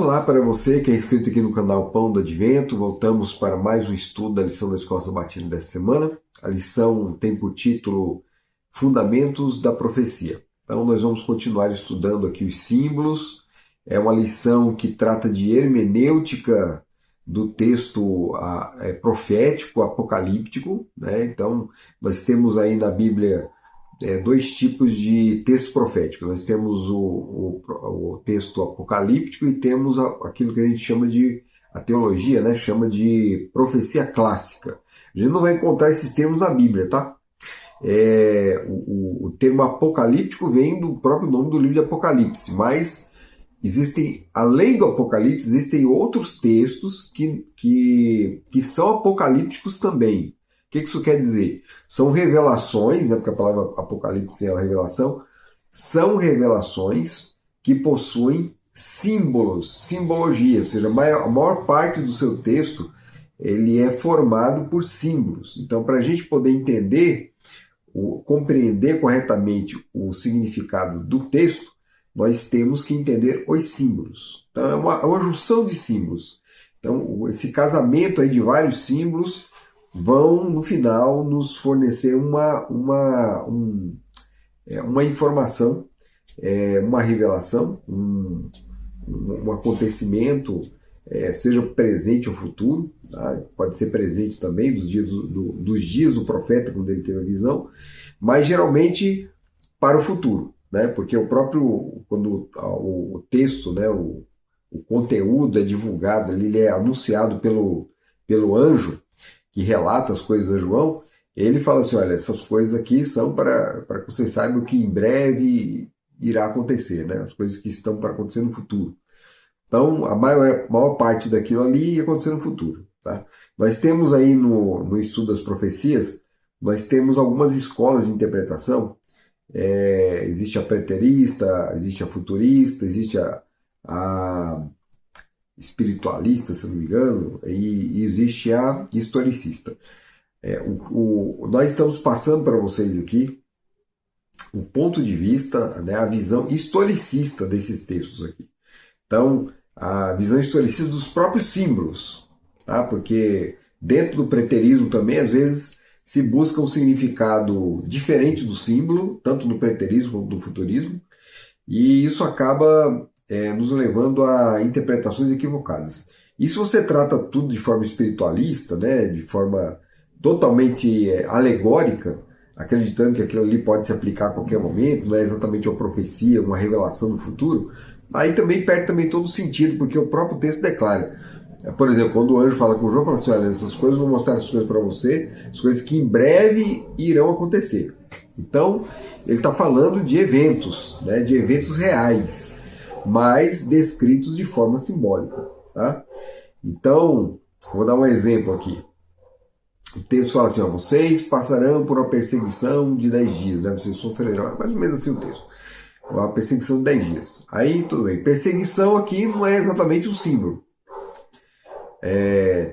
Olá para você que é inscrito aqui no canal Pão do Advento. Voltamos para mais um estudo da lição da Escola Sabatina dessa semana. A lição tem por título Fundamentos da Profecia. Então nós vamos continuar estudando aqui os símbolos. É uma lição que trata de hermenêutica do texto profético, apocalíptico, né? Então nós temos aí na Bíblia dois tipos de texto profético. Nós temos o texto apocalíptico e temos aquilo que a gente chama de, a teologia, né, chama de profecia clássica. A gente não vai encontrar esses termos na Bíblia, tá? O termo apocalíptico vem do próprio nome do livro de Apocalipse, mas existem, além do Apocalipse, existem outros textos que são apocalípticos também. O que isso quer dizer? São revelações, né, porque a palavra apocalipse é uma revelação, são revelações que possuem símbolos, simbologia, ou seja, a maior parte do seu texto ele é formado por símbolos. Então, para a gente poder entender, compreender corretamente o significado do texto, nós temos que entender os símbolos. Então, é uma junção de símbolos. Então, esse casamento aí de vários símbolos vão, no final, nos fornecer uma informação, uma revelação, um acontecimento, seja presente ou futuro, tá? Pode ser presente também, dos dias do profeta, quando ele teve a visão, mas geralmente para o futuro, né? Porque quando o texto, né, o conteúdo é divulgado, ele é anunciado pelo anjo, que relata as coisas a João, ele fala assim, olha, essas coisas aqui são para que vocês saibam que em breve irá acontecer, né? As coisas que estão para acontecer no futuro. Então, a maior parte daquilo ali ia acontecer no futuro. Tá? Nós temos aí no estudo das profecias, nós temos algumas escolas de interpretação. Existe a preterista, existe a futurista, existe a espiritualista, se não me engano, e existe a historicista. Nós estamos passando para vocês aqui o ponto de vista, né, a visão historicista desses textos aqui. Então, a visão historicista dos próprios símbolos, tá? Porque dentro do preterismo também, às vezes, se busca um significado diferente do símbolo, tanto no preterismo como no futurismo, e isso acaba nos levando a interpretações equivocadas. E se você trata tudo de forma espiritualista, né, de forma totalmente alegórica, acreditando que aquilo ali pode se aplicar a qualquer momento, não é exatamente uma profecia, uma revelação do futuro, aí também perde também todo o sentido, porque o próprio texto declara. Por exemplo, quando o anjo fala com o João, fala assim, olha, essas coisas, vou mostrar essas coisas para você, as coisas que em breve irão acontecer. Então, ele está falando de eventos, né, de eventos reais, mas descritos de forma simbólica. Tá? Então, vou dar um exemplo aqui. O texto fala assim, ó, vocês passarão por uma perseguição de 10 dias, né? Vocês sofrerão, é mais ou menos assim o texto. Uma perseguição de 10 dias. Aí, tudo bem. Perseguição aqui não é exatamente um símbolo.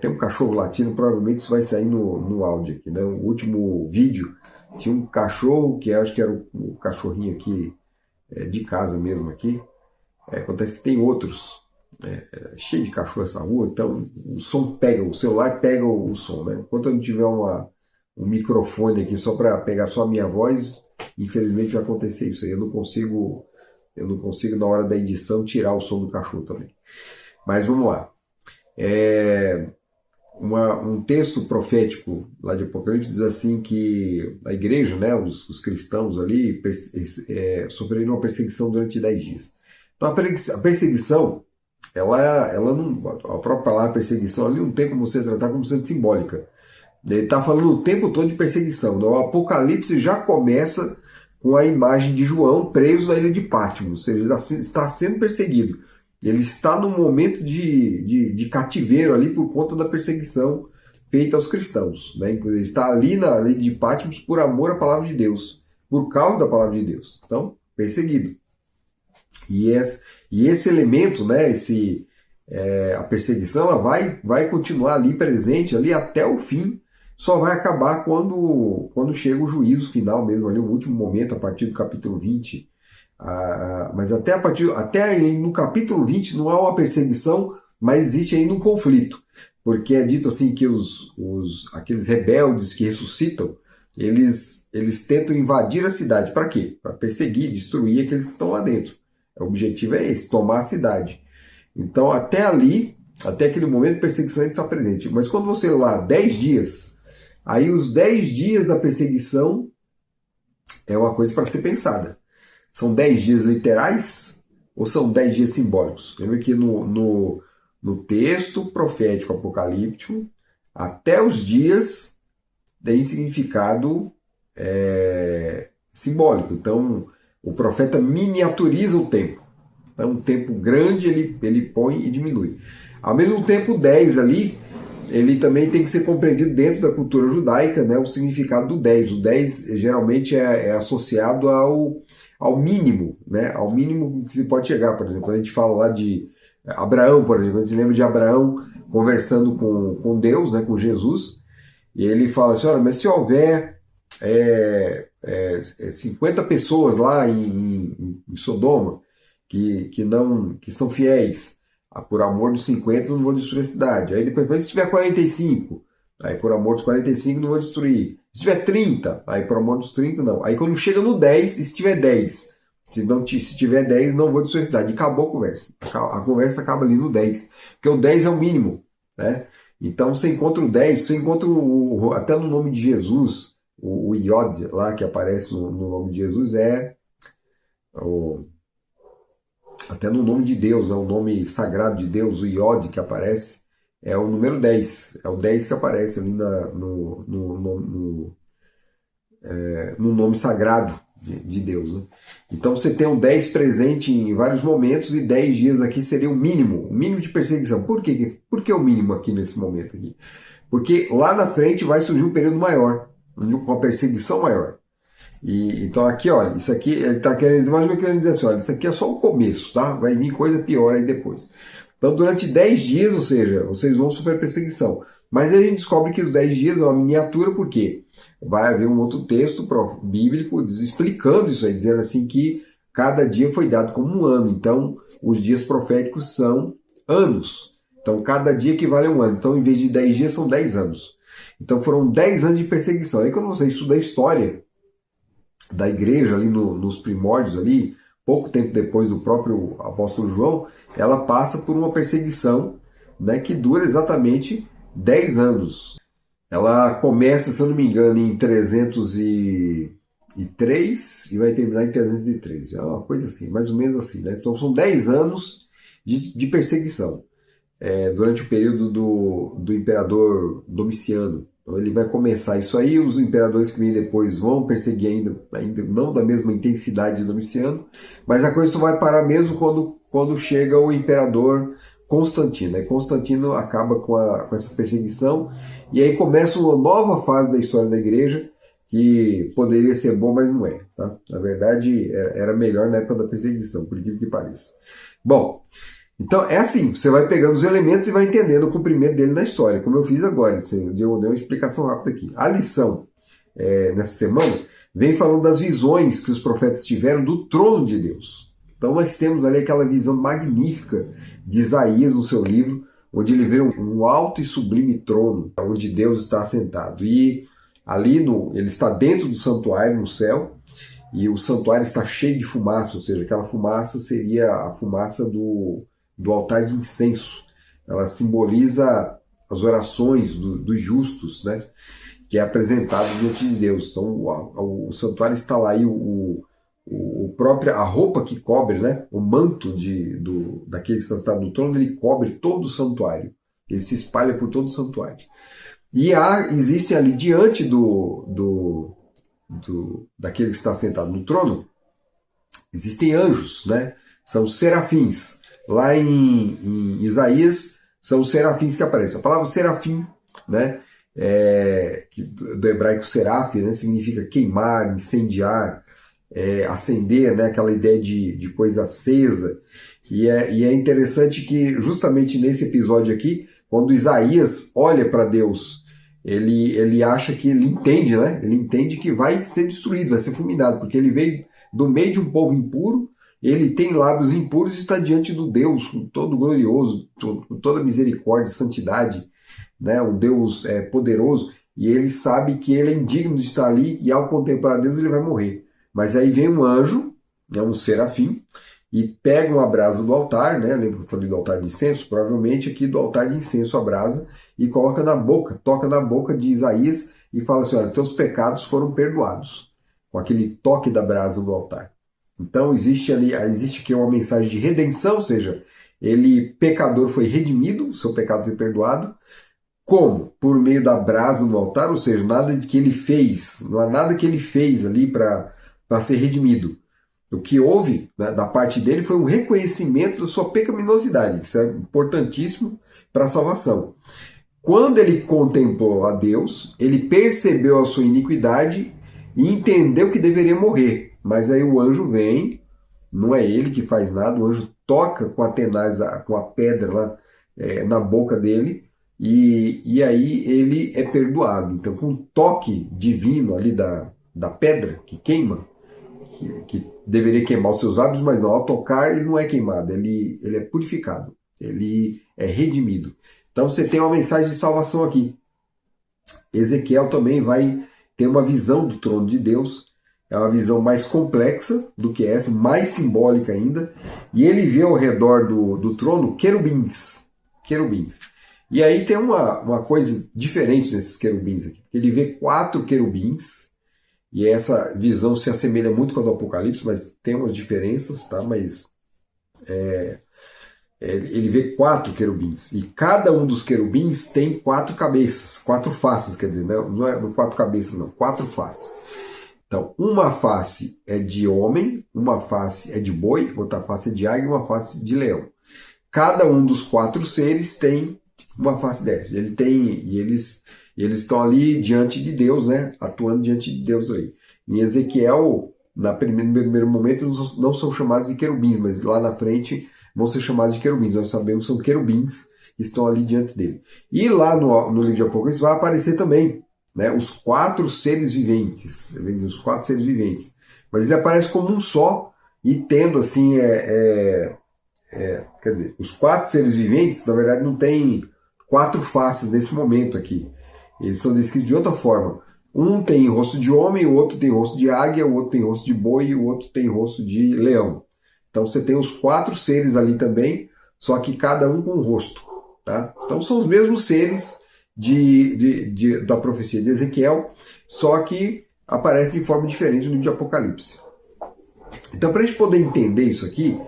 Tem um cachorro latindo, provavelmente isso vai sair no áudio aqui, né? O último vídeo tinha um cachorro, que acho que era o cachorrinho aqui, de casa mesmo aqui. Acontece que tem outros, cheio de cachorro nessa rua, então o som pega, o celular pega o som, né? Enquanto eu não tiver um microfone aqui só para pegar só a minha voz, infelizmente vai acontecer isso aí. Eu não consigo na hora da edição tirar o som do cachorro também. Mas vamos lá. Um texto profético lá de Apocalipse diz assim que a igreja, né, os cristãos ali sofreram uma perseguição durante 10 dias. Então a perseguição, ela não, a própria palavra perseguição ali não tem como você tratar como sendo simbólica. Ele está falando o tempo todo de perseguição. Então, o Apocalipse já começa com a imagem de João preso na ilha de Patmos, ou seja, ele está sendo perseguido. Ele está num momento de cativeiro ali por conta da perseguição feita aos cristãos. Né? Ele está ali na ilha de Patmos por amor à palavra de Deus, por causa da palavra de Deus. Então, perseguido. E esse elemento, né, a perseguição, ela vai continuar ali presente ali até o fim, só vai acabar quando chega o juízo final mesmo, ali, o último momento, a partir do capítulo 20 Mas até no capítulo 20 não há uma perseguição, mas existe ainda um conflito. Porque é dito assim que aqueles rebeldes que ressuscitam, eles tentam invadir a cidade. Para quê? Para perseguir, destruir aqueles que estão lá dentro. O objetivo é esse, tomar a cidade. Então, até aquele momento, a perseguição está presente. Mas quando você lê lá 10 dias, aí os 10 dias da perseguição é uma coisa para ser pensada. São 10 dias literais ou são 10 dias simbólicos? Lembra que no texto profético apocalíptico, até os dias tem significado simbólico. Então, o profeta miniaturiza o tempo. Então, um tempo grande ele põe e diminui. Ao mesmo tempo, 10 ali, ele também tem que ser compreendido dentro da cultura judaica, né, o significado do 10. O 10 geralmente é associado ao mínimo, né, ao mínimo que se pode chegar. Por exemplo, a gente fala lá de Abraão, por exemplo, a gente lembra de Abraão conversando com Deus, né, com Jesus, e ele fala assim, olha, mas se houver 50 pessoas lá em Sodoma que são fiéis, por amor dos 50 não vou destruir a cidade. Aí depois, se tiver 45, aí por amor dos 45 não vou destruir. Se tiver 30, aí por amor dos 30 não. Aí quando chega no 10, e se tiver 10, se tiver 10 não vou destruir a cidade. E acabou a conversa. A conversa acaba ali no 10, porque o 10 é o mínimo, né? Então você encontra o 10, você encontra até no nome de Jesus, o Iod lá que aparece no nome de Jesus até no nome de Deus, né, o nome sagrado de Deus, o Iod que aparece, é o número 10. É o 10 que aparece ali no nome sagrado de Deus. Né? Então você tem o 10 presente em vários momentos e 10 dias aqui seria o mínimo de perseguição. Por quê? Por que o mínimo aqui nesse momento? Aqui? Porque lá na frente vai surgir um período maior, com uma perseguição maior. Então aqui, olha, isso aqui, ele está querendo dizer assim, olha, isso aqui é só o começo, tá? Vai vir coisa pior aí depois. Então durante 10 dias, ou seja, vocês vão sofrer perseguição. Mas aí a gente descobre que os 10 dias é uma miniatura, porque vai haver um outro texto bíblico explicando isso aí, dizendo assim que cada dia foi dado como um ano. Então os dias proféticos são anos. Então cada dia equivale a um ano. Então em vez de 10 dias são 10 anos. Então foram 10 anos de perseguição. Aí quando você estuda a história da igreja ali nos primórdios ali, pouco tempo depois do próprio apóstolo João, ela passa por uma perseguição, né, que dura exatamente 10 anos. Ela começa, se eu não me engano, em 303 e vai terminar em 313. É uma coisa assim, mais ou menos assim, né? Então são 10 anos de perseguição durante o período do imperador Domiciano. Então ele vai começar isso aí, os imperadores que vêm depois vão perseguir ainda não da mesma intensidade de Domiciano, mas a coisa só vai parar mesmo quando chega o imperador Constantino. Aí Constantino acaba com essa perseguição e aí começa uma nova fase da história da igreja que poderia ser bom, mas não é. Tá? Na verdade, era melhor na época da perseguição, por incrível que pareça. Bom, então é assim, você vai pegando os elementos e vai entendendo o cumprimento dele na história, como eu fiz agora, eu dei uma explicação rápida aqui. A lição nessa semana vem falando das visões que os profetas tiveram do trono de Deus. Então nós temos ali aquela visão magnífica de Isaías no seu livro, onde ele vê um alto e sublime trono, onde Deus está assentado. E ali ele está dentro do santuário, no céu, e o santuário está cheio de fumaça, ou seja, aquela fumaça seria a fumaça do altar de incenso. Ela simboliza as orações dos justos, né? Que é apresentado diante de Deus. Então o santuário está lá e a roupa que cobre, né? O manto daquele que está sentado no trono, ele cobre todo o santuário. Ele se espalha por todo o santuário. E existem ali diante daquele que está sentado no trono, existem anjos, né? São serafins. Lá em Isaías, são os serafins que aparecem. A palavra serafim, né, do hebraico seraf, né, significa queimar, incendiar, acender, né, aquela ideia de coisa acesa. E é interessante que, justamente nesse episódio aqui, quando Isaías olha para Deus, ele acha que ele entende, né? Ele entende que vai ser destruído, vai ser fulminado, porque ele veio do meio de um povo impuro, ele tem lábios impuros e está diante do Deus, com todo glorioso, com toda misericórdia, santidade, né? Um Deus poderoso, e ele sabe que ele é indigno de estar ali, e ao contemplar Deus ele vai morrer. Mas aí vem um anjo, né, um serafim, e pega uma brasa do altar, né? Lembra que eu falei do altar de incenso? Provavelmente aqui do altar de incenso a brasa, e coloca na boca, toca na boca de Isaías e fala assim: olha, teus pecados foram perdoados, com aquele toque da brasa do altar. Então existe aqui uma mensagem de redenção, ou seja, ele, pecador, foi redimido, o seu pecado foi perdoado. Como? Por meio da brasa no altar, ou seja, nada que ele fez, não há nada que ele fez ali para ser redimido. O que houve, né, da parte dele foi um reconhecimento da sua pecaminosidade. Isso é importantíssimo para a salvação. Quando ele contemplou a Deus, ele percebeu a sua iniquidade e entendeu que deveria morrer. Mas aí o anjo vem, não é ele que faz nada, o anjo toca com a tenaz, com a pedra lá na boca dele, e aí ele é perdoado. Então, com o toque divino ali da pedra que queima, que deveria queimar os seus lábios, mas não, ao tocar ele não é queimado, ele é purificado, ele é redimido. Então você tem uma mensagem de salvação aqui. Ezequiel também vai ter uma visão do trono de Deus, é uma visão mais complexa do que essa, mais simbólica ainda, e ele vê ao redor do trono querubins. E aí tem uma coisa diferente nesses querubins aqui. Ele vê 4 querubins, e essa visão se assemelha muito com a do Apocalipse, mas tem umas diferenças, tá? Mas ele vê 4 querubins, e cada um dos querubins tem 4 cabeças, 4 faces, quer dizer, não é 4 cabeças não, 4 faces. Então, uma face é de homem, uma face é de boi, outra face é de águia e uma face de leão. Cada um dos 4 seres tem uma face dessa. Eles estão ali diante de Deus, né? Atuando diante de Deus ali. Em Ezequiel, no primeiro momento, não são chamados de querubins, mas lá na frente vão ser chamados de querubins. Nós sabemos que são querubins que estão ali diante dele. E lá no livro de Apocalipse vai aparecer também, né, os 4 seres viventes. Os 4 seres viventes. Mas ele aparece como um só e tendo assim, quer dizer, os 4 seres viventes, na verdade, não tem 4 faces nesse momento aqui. Eles são descritos de outra forma. Um tem rosto de homem, o outro tem rosto de águia, o outro tem rosto de boi e o outro tem rosto de leão. Então você tem os 4 seres ali também, só que cada um com um rosto. Tá? Então são os mesmos seres da profecia de Ezequiel, só que aparecem de forma diferente no livro de Apocalipse. Então, para a gente poder entender isso aqui,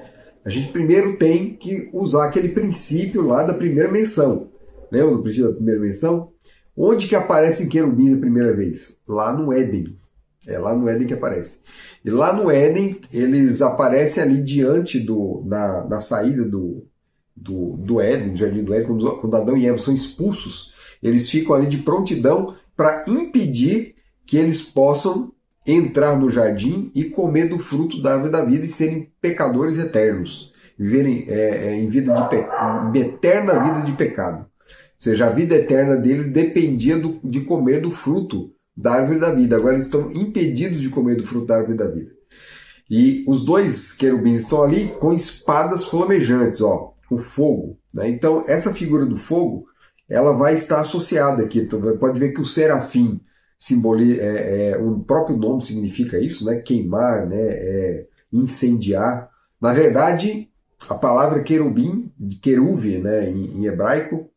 a gente primeiro tem que usar aquele princípio lá da primeira menção. Lembra do princípio da primeira menção? Onde que aparecem querubins a primeira vez? Lá no Éden. É lá no Éden que aparece. E lá no Éden, eles aparecem ali diante na saída do Éden, do Jardim do Éden, quando Adão e Eva são expulsos. Eles ficam ali de prontidão para impedir que eles possam entrar no jardim e comer do fruto da árvore da vida e serem pecadores eternos. Viverem em eterna vida de pecado. Ou seja, a vida eterna deles dependia de comer do fruto da árvore da vida. Agora eles estão impedidos de comer do fruto da árvore da vida. E os 2 querubins estão ali com espadas flamejantes, com fogo. Né? Então, essa figura do fogo, ela vai estar associada aqui. Então, pode ver que o serafim simboliza, o próprio nome significa isso, né? Queimar, né? Incendiar. Na verdade, a palavra querubim, queruve, né? em hebraico,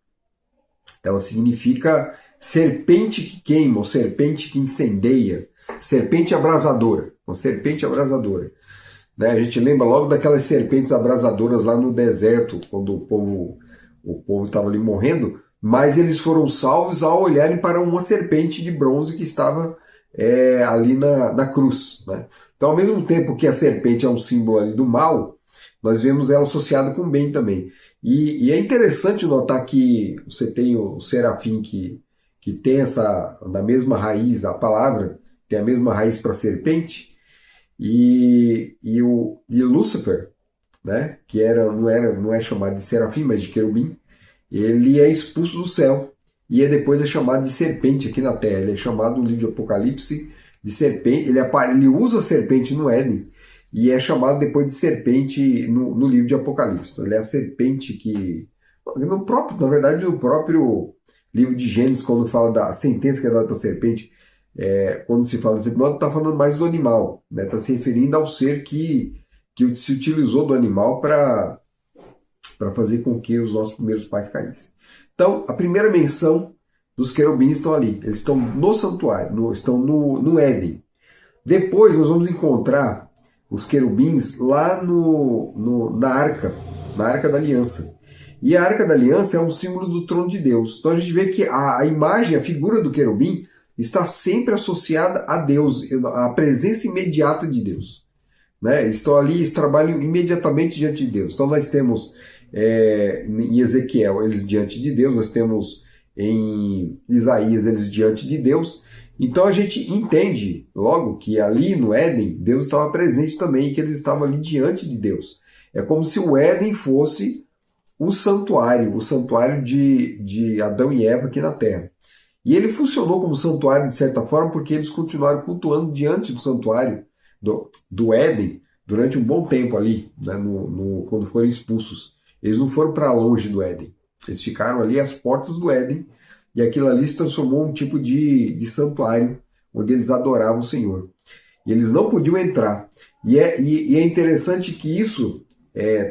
ela significa serpente que queima, ou serpente que incendeia, serpente abrasadora, uma serpente abrasadora. Né? A gente lembra logo daquelas serpentes abrasadoras lá no deserto, quando o povo estava ali morrendo, mas eles foram salvos ao olharem para uma serpente de bronze que estava ali na cruz. Né? Então, ao mesmo tempo que a serpente é um símbolo ali do mal, nós vemos ela associada com o bem também. E é interessante notar que você tem o serafim que tem na mesma raiz, a palavra tem a mesma raiz para serpente, e Lúcifer, né, que não é chamado de serafim, mas de querubim, ele é expulso do céu e depois é chamado de serpente aqui na terra. Ele é chamado no livro de Apocalipse de serpente. Ele usa a serpente no Éden, e é chamado depois de serpente no livro de Apocalipse. Ele é a serpente que, na verdade, no próprio livro de Gênesis, quando fala da sentença que é dada para a serpente, quando se fala de serpente, não está falando mais do animal, né? Está se referindo ao ser que se utilizou do animal para fazer com que os nossos primeiros pais caíssem. Então, a primeira menção dos querubins estão ali. Eles estão no santuário, estão no Éden. Depois nós vamos encontrar os querubins lá na Arca da Aliança. E a Arca da Aliança é um símbolo do trono de Deus. Então a gente vê que a imagem, a figura do querubim está sempre associada a Deus, à presença imediata de Deus. Né? Eles estão ali, eles trabalham imediatamente diante de Deus. Então nós temos em Ezequiel eles diante de Deus, nós temos em Isaías eles diante de Deus. Então a gente entende logo que ali no Éden Deus estava presente também, que eles estavam ali diante de Deus. É como se o Éden fosse o santuário de Adão e Eva aqui na Terra. E ele funcionou como santuário de certa forma porque eles continuaram cultuando diante do santuário do Éden durante um bom tempo ali, né, quando foram expulsos. Eles não foram para longe do Éden. Eles ficaram ali às portas do Éden e aquilo ali se transformou em um tipo de santuário onde eles adoravam o Senhor. E eles não podiam entrar. E é interessante que isso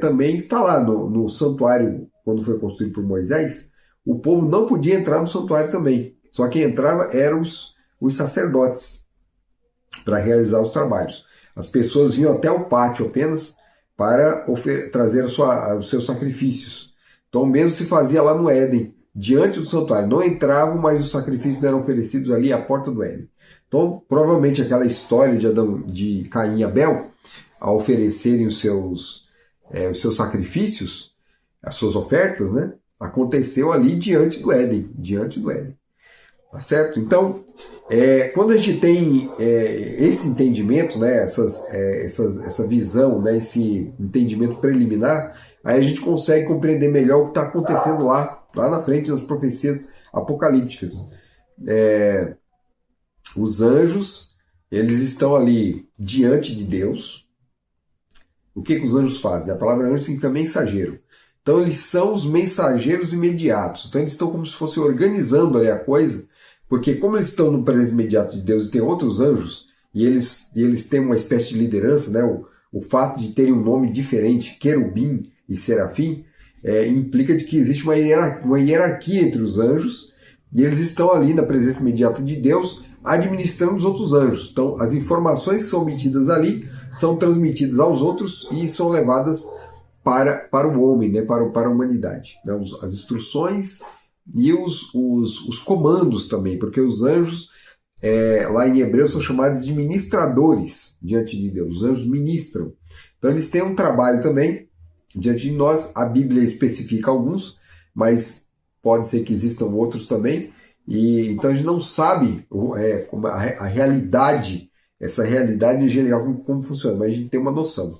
também está lá no santuário, quando foi construído por Moisés, o povo não podia entrar no santuário também. Só quem entrava eram os sacerdotes para realizar os trabalhos. As pessoas vinham até o pátio apenas para trazer os seus sacrifícios. Então mesmo se fazia lá no Éden, diante do santuário. Não entravam, mas os sacrifícios eram oferecidos ali à porta do Éden. Então provavelmente aquela história de Caim e Abel, ao oferecerem os seus sacrifícios, as suas ofertas, né, aconteceu ali diante do Éden. Tá certo? Então, quando a gente tem esse entendimento, né, essa visão, né, esse entendimento preliminar, aí a gente consegue compreender melhor o que está acontecendo lá na frente das profecias apocalípticas. Os anjos, eles estão ali diante de Deus. O que os anjos fazem? A palavra anjo significa mensageiro. Então eles são os mensageiros imediatos. Então eles estão como se fossem organizando ali a coisa, porque como eles estão no presença imediato de Deus e tem outros anjos, e eles têm uma espécie de liderança, né? O fato de terem um nome diferente, querubim e serafim, implica de que existe uma hierarquia entre os anjos, e eles estão ali na presença imediata de Deus, administrando os outros anjos. Então as informações que são obtidas ali são transmitidas aos outros e são levadas para o homem, né? para a humanidade. Né? As instruções e os comandos também, porque os anjos, lá em hebreu, são chamados de ministradores diante de Deus. Os anjos ministram. Então eles têm um trabalho também diante de nós. A Bíblia especifica alguns, mas pode ser que existam outros também. E então a gente não sabe a realidade, essa realidade em geral como funciona, mas a gente tem uma noção.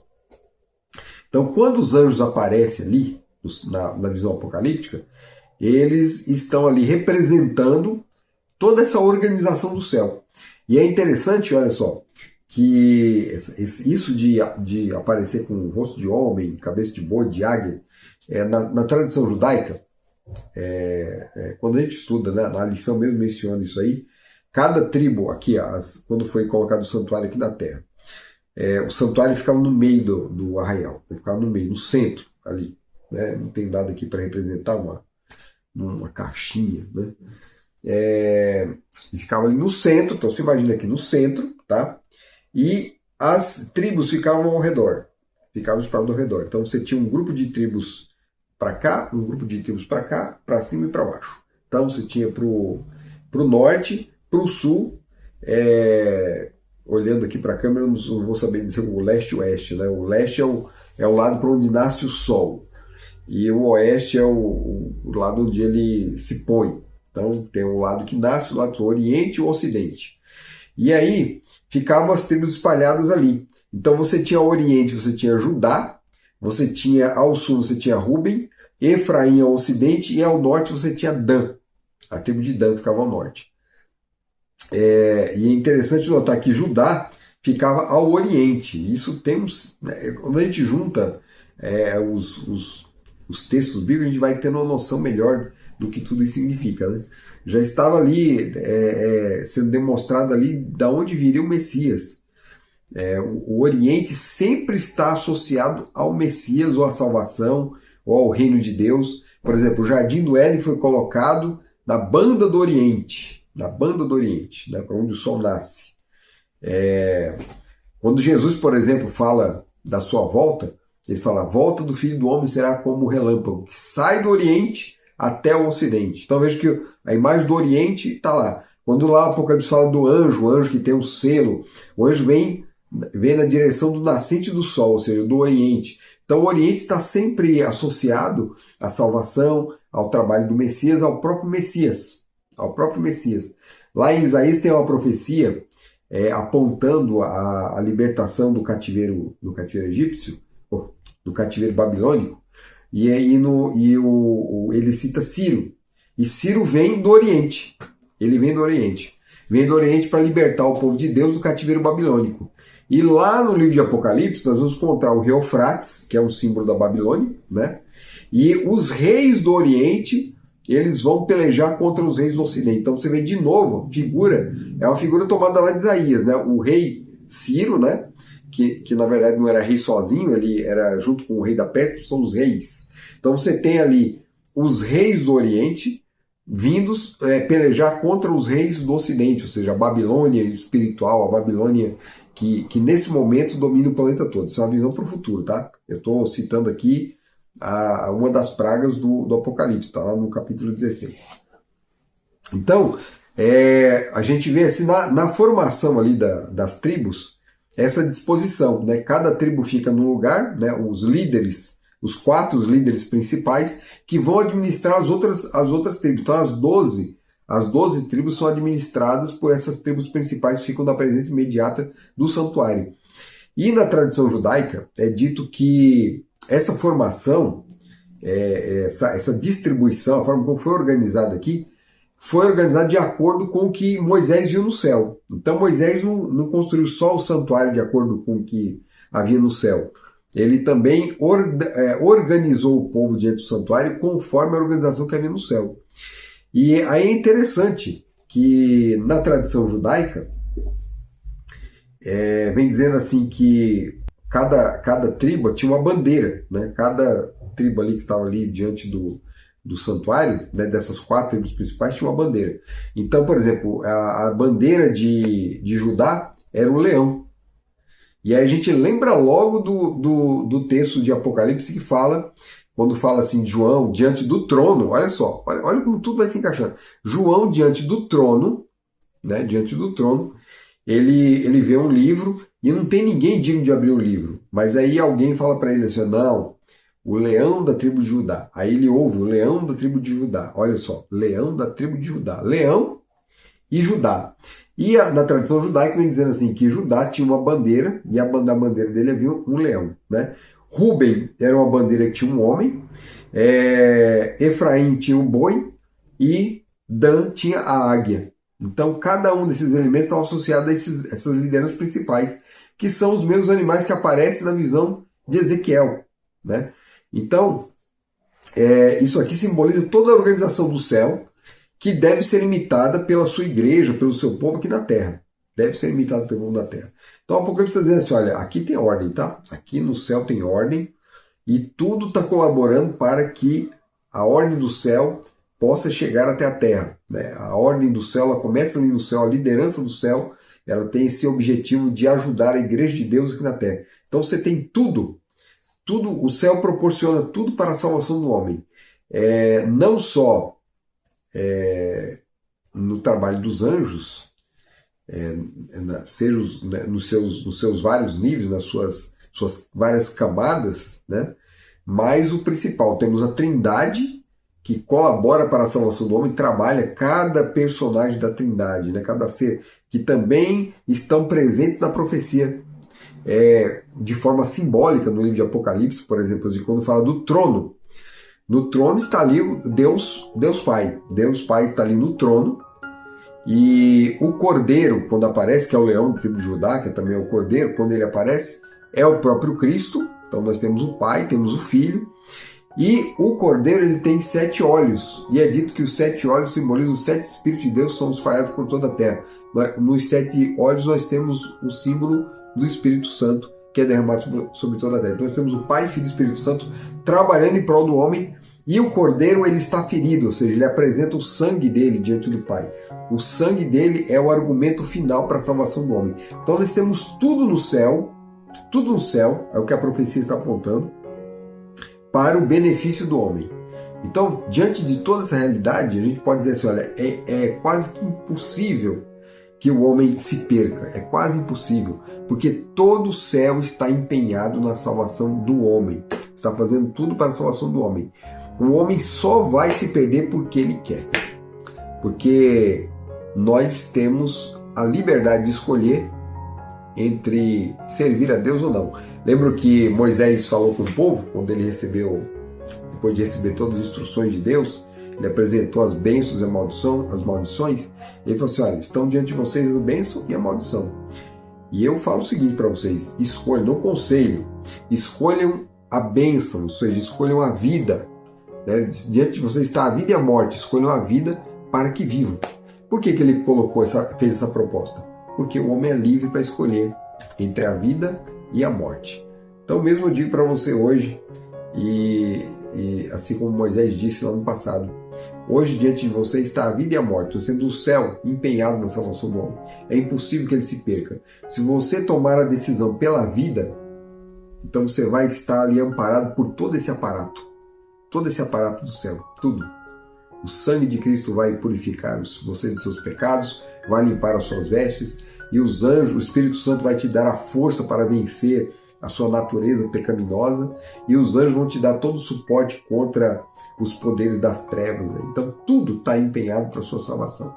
Então quando os anjos aparecem ali, na visão apocalíptica, eles estão ali representando toda essa organização do céu. E é interessante, olha só, que isso de aparecer com o rosto de homem, cabeça de boi, de águia, na tradição judaica, quando a gente estuda, né, na lição mesmo menciona isso aí, cada tribo aqui, quando foi colocado o santuário aqui na terra, o santuário ficava no meio do arraial, ficava no meio, no centro ali. Né? Não tem nada aqui para representar uma caixinha, né? E ficava ali no centro, então você imagina aqui no centro, tá? E as tribos ficavam ao redor, ficavam espalhadas ao redor. Então você tinha um grupo de tribos para cá, um grupo de tribos para cá, para cima e para baixo. Então você tinha para o norte, para o sul, olhando aqui para a câmera, eu não vou saber dizer o leste e o oeste, né? O leste é o lado para onde nasce o sol. E o oeste é o lado onde ele se põe. Então tem o lado que nasce, o lado do oriente e o ocidente. E aí ficavam as tribos espalhadas ali. Então você tinha ao oriente, você tinha Judá, você tinha ao sul, você tinha Ruben, Efraim ao ocidente, e ao norte você tinha Dan. A tribo de Dan ficava ao norte. E é interessante notar que Judá ficava ao Oriente. Isso temos, né, quando a gente junta os textos bíblicos, a gente vai tendo uma noção melhor do que tudo isso significa, né? Já estava ali sendo demonstrado ali da onde viria o Messias. O Oriente sempre está associado ao Messias, ou à salvação, ou ao reino de Deus. Por exemplo, o Jardim do Éden foi colocado na banda do Oriente, né, para onde o sol nasce. Quando Jesus, por exemplo, fala da sua volta, ele fala: a volta do Filho do Homem será como um relâmpago, que sai do Oriente até o Ocidente. Então veja que a imagem do Oriente está lá. Quando lá o Apocalipse fala do anjo, o anjo que tem um selo, o anjo vem na direção do nascente do sol, ou seja, do Oriente. Então o Oriente está sempre associado à salvação, ao trabalho do Messias, ao próprio Messias. Lá em Isaías tem uma profecia apontando a libertação do cativeiro egípcio, do cativeiro babilônico, e aí ele cita Ciro. E Ciro vem do Oriente. Ele vem do Oriente. Vem do Oriente para libertar o povo de Deus do cativeiro babilônico. E lá no livro de Apocalipse nós vamos encontrar o rio Eufrates, que é um símbolo da Babilônia, né? E os reis do Oriente, eles vão pelejar contra os reis do Ocidente. Então você vê de novo, é uma figura tomada lá de Isaías, né? O rei Ciro, né? Que na verdade não era rei sozinho, ele era junto com o rei da Pérsia, que são os reis. Então você tem ali os reis do Oriente vindos pelejar contra os reis do Ocidente, ou seja, a Babilônia espiritual, a Babilônia que nesse momento domina o planeta todo. Isso é uma visão para o futuro, tá? Eu estou citando aqui uma das pragas do Apocalipse, está lá no capítulo 16. Então, a gente vê assim, na formação ali das tribos, essa disposição, né? Cada tribo fica num lugar, né? Os líderes, os 4 líderes principais, que vão administrar as outras tribos. Então as 12 tribos são administradas por essas tribos principais que ficam na presença imediata do santuário. E na tradição judaica é dito que essa formação, essa distribuição, a forma como foi organizada aqui, foi organizada de acordo com o que Moisés viu no céu. Então Moisés não construiu só o santuário de acordo com o que havia no céu. Ele também organizou o povo diante do santuário conforme a organização que havia no céu. E aí é interessante que na tradição judaica vem dizendo assim que cada tribo tinha uma bandeira, né? Cada tribo ali que estava ali diante do santuário, né, dessas 4 tribos principais, tinha uma bandeira. Então, por exemplo, a bandeira de Judá era o leão. E aí a gente lembra logo do texto de Apocalipse que fala, quando fala assim de João diante do trono, olha só, olha como tudo vai se encaixando. João diante do trono, né, ele vê um livro e não tem ninguém digno de abrir o livro. Mas aí alguém fala para ele assim: não, o leão da tribo de Judá. Aí ele ouve o leão da tribo de Judá. Olha só, leão da tribo de Judá. Leão e Judá. E na tradição judaica vem dizendo assim que Judá tinha uma bandeira e a bandeira dele havia um leão, né? Ruben era uma bandeira que tinha um homem, Efraim tinha um boi e Dan tinha a águia. Então cada um desses elementos estava associado a essas lideranças principais, que são os mesmos animais que aparecem na visão de Ezequiel, né? Então isso aqui simboliza toda a organização do céu, que deve ser imitada pela sua igreja, pelo seu povo aqui na Terra. Deve ser imitado pelo povo da Terra. Então o Apocalipse está dizendo assim: olha, aqui tem ordem, tá? Aqui no céu tem ordem e tudo está colaborando para que a ordem do céu possa chegar até a Terra, né? A ordem do céu, ela começa ali no céu, a liderança do céu, ela tem esse objetivo de ajudar a igreja de Deus aqui na Terra. Então você tem tudo, o céu proporciona tudo para a salvação do homem. Não só no trabalho dos anjos, seja nos seus vários níveis, nas suas várias camadas, né? Mas o principal, temos a Trindade, que colabora para a salvação do homem, trabalha cada personagem da Trindade, né? Cada ser, que também estão presentes na profecia, de forma simbólica no livro de Apocalipse, por exemplo, quando fala do trono. No trono está ali Deus Pai. Deus Pai está ali no trono E o cordeiro, quando aparece, que é o leão do tribo de Judá, que também é o cordeiro, quando ele aparece, é o próprio Cristo. Então nós temos o Pai, temos o Filho. E o cordeiro ele tem 7 olhos. E é dito que os 7 olhos simbolizam os 7 Espíritos de Deus que são espalhados por toda a terra. Nos 7 olhos nós temos o símbolo do Espírito Santo, que é derramado sobre toda a terra. Então nós temos o Pai, Filho e Espírito Santo trabalhando em prol do homem. E o cordeiro ele está ferido, ou seja, ele apresenta o sangue dele diante do Pai. O sangue dele é o argumento final para a salvação do homem. Então nós temos tudo no céu, é o que a profecia está apontando, para o benefício do homem. Então, diante de toda essa realidade, a gente pode dizer assim, olha, é quase que impossível que o homem se perca, é quase impossível, porque todo o céu está empenhado na salvação do homem, está fazendo tudo para a salvação do homem. O homem só vai se perder porque ele quer, porque nós temos a liberdade de escolher entre servir a Deus ou não. Lembro que Moisés falou com o povo, quando ele recebeu, depois de receber todas as instruções de Deus, ele apresentou as bênçãos e as maldições, ele falou assim, olha, estão diante de vocês a bênção e a maldição. E eu falo o seguinte para vocês, escolham, no conselho, escolham a bênção, ou seja, escolham a vida. Né? Diante de vocês está a vida e a morte, escolham a vida para que vivam. Por que ele fez essa proposta? Porque o homem é livre para escolher entre a vida e a morte. Então mesmo eu digo para você hoje, e assim como Moisés disse lá no passado, hoje diante de você está a vida e a morte, nós temos o céu empenhado na salvação do homem. É impossível que ele se perca. Se você tomar a decisão pela vida, então você vai estar ali amparado por todo esse aparato do céu, tudo. O sangue de Cristo vai purificar você dos seus pecados, vai limpar as suas vestes, e os anjos, o Espírito Santo vai te dar a força para vencer a sua natureza pecaminosa, e os anjos vão te dar todo o suporte contra os poderes das trevas. Então tudo está empenhado para a sua salvação.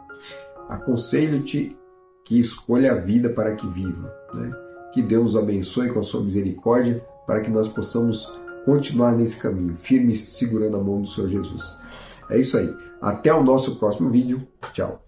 Aconselho-te que escolha a vida para que viva. Né? Que Deus nos abençoe com a sua misericórdia, para que nós possamos continuar nesse caminho, firmes, segurando a mão do Senhor Jesus. É isso aí. Até o nosso próximo vídeo. Tchau.